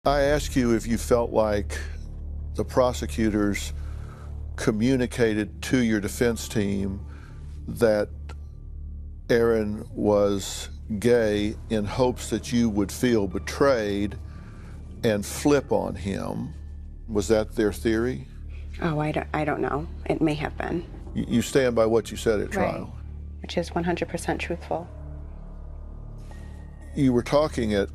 I asked you if you felt like the prosecutors communicated to your defense team that Aaron was gay in hopes that you would feel betrayed and flip on him. Was that their theory? Oh, I don't know. It may have been. You stand by what you said at trial? Right. Which is 100% truthful. You were talking at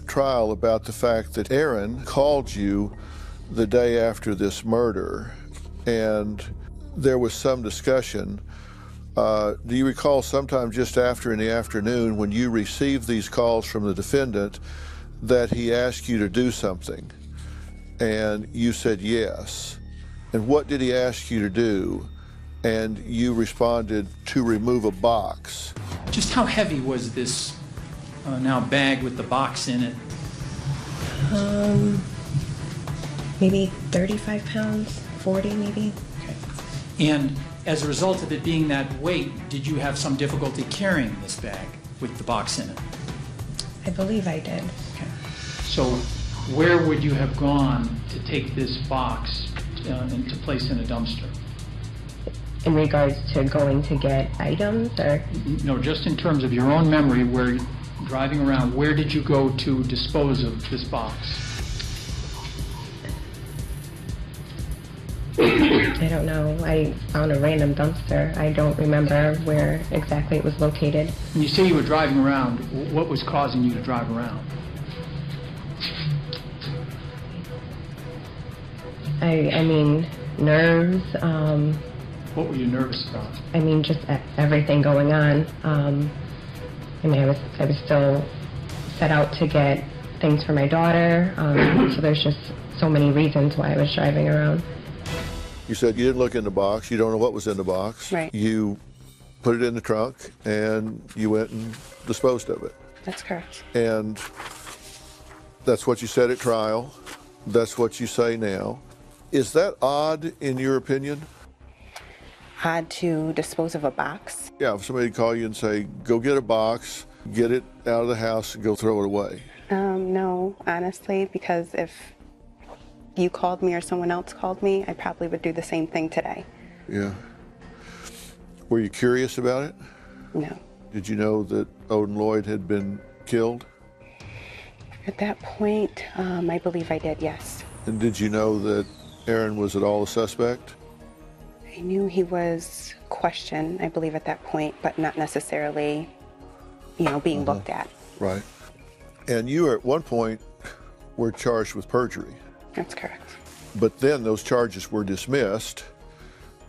trial about the fact that Aaron called you the day after this murder, and there was some discussion. Do you recall sometime just after in the afternoon when you received these calls from the defendant that he asked you to do something? And you said yes. And what did he ask you to do? And you responded to remove a box. Just how heavy was this now bag with the box in it? Maybe 35 pounds, 40 maybe. Okay. And as a result of it being that weight, did you have some difficulty carrying this bag with the box in it? I believe I did. Okay. So where would you have gone to take this box and to place in a dumpster? In regards to going to get items, or? No, just in terms of your own memory, where driving around, where did you go to dispose of this box? I don't know. I found a random dumpster. I don't remember where exactly it was located. When you say you were driving around, what was causing you to drive around? I mean, nerves. What were you nervous about? I mean, just everything going on. I mean, I was still set out to get things for my daughter. So there's just so many reasons why I was driving around. You said you didn't look in the box. You don't know what was in the box. Right. You put it in the trunk and you went and disposed of it. That's correct. And that's what you said at trial. That's what you say now. Is that odd in your opinion? Odd to dispose of a box? Yeah, if somebody call you and say, go get a box, get it out of the house and go throw it away. No, honestly, because if you called me or someone else called me, I probably would do the same thing today. Yeah. Were you curious about it? No. Did you know that Odin Lloyd had been killed? At that point, I believe I did, yes. And did you know that Aaron was at all a suspect? I knew he was questioned, I believe, at that point, but not necessarily, being looked at. Right. And you, at one point, were charged with perjury. That's correct. But then those charges were dismissed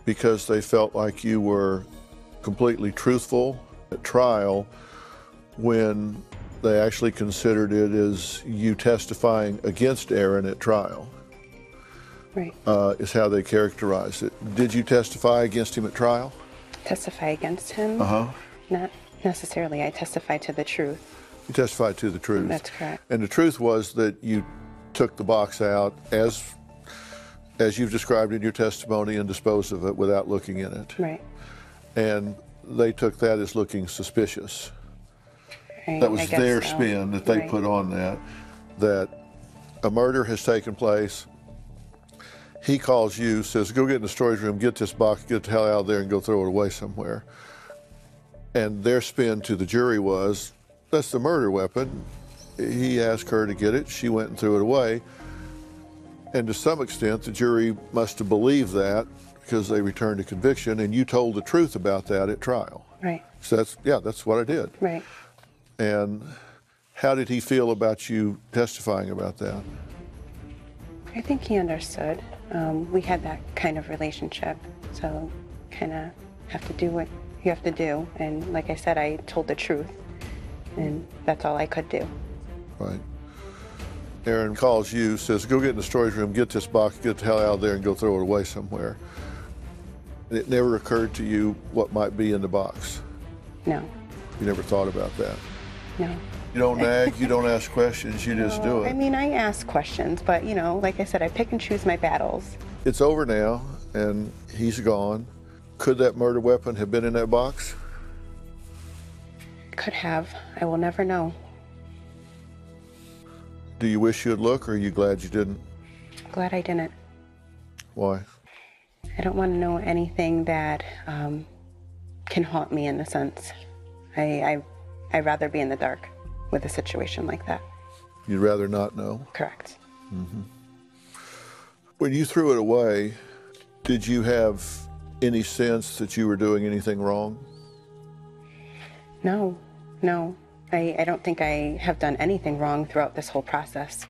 because they felt like you were completely truthful at trial when they actually considered it as you testifying against Aaron at trial. Right. Is how they characterized it. Did you testify against him at trial? Testify against him? Not necessarily. I testified to the truth. You testified to the truth. That's correct. And the truth was that you took the box out as you've described in your testimony and disposed of it without looking in it. Right. And they took that as looking suspicious. Right. That was their spin that they put on that a murder has taken place. He calls you, says, go get in the storage room, get this box, get the hell out of there and go throw it away somewhere. And their spin to the jury was, that's the murder weapon. He asked her to get it, she went and threw it away. And to some extent, the jury must have believed that because they returned a conviction, and you told the truth about that at trial. Right. So that's what I did. Right. And how did he feel about you testifying about that? I think he understood. We had that kind of relationship, so kind of have to do what you have to do. And like I said, I told the truth, and that's all I could do. Right. Aaron calls you, says, go get in the storage room, get this box, get the hell out of there and go throw it away somewhere. And it never occurred to you what might be in the box? No. You never thought about that? No. You don't nag, you don't ask questions, you just do it. I mean, I ask questions, but like I said, I pick and choose my battles. It's over now, and he's gone. Could that murder weapon have been in that box? Could have. I will never know. Do you wish you'd look, or are you glad you didn't? Glad I didn't. Why? I don't want to know anything that can haunt me in a sense. I'd rather be in the dark with a situation like that. You'd rather not know? Correct. Mm-hmm. When you threw it away, did you have any sense that you were doing anything wrong? No. I don't think I have done anything wrong throughout this whole process.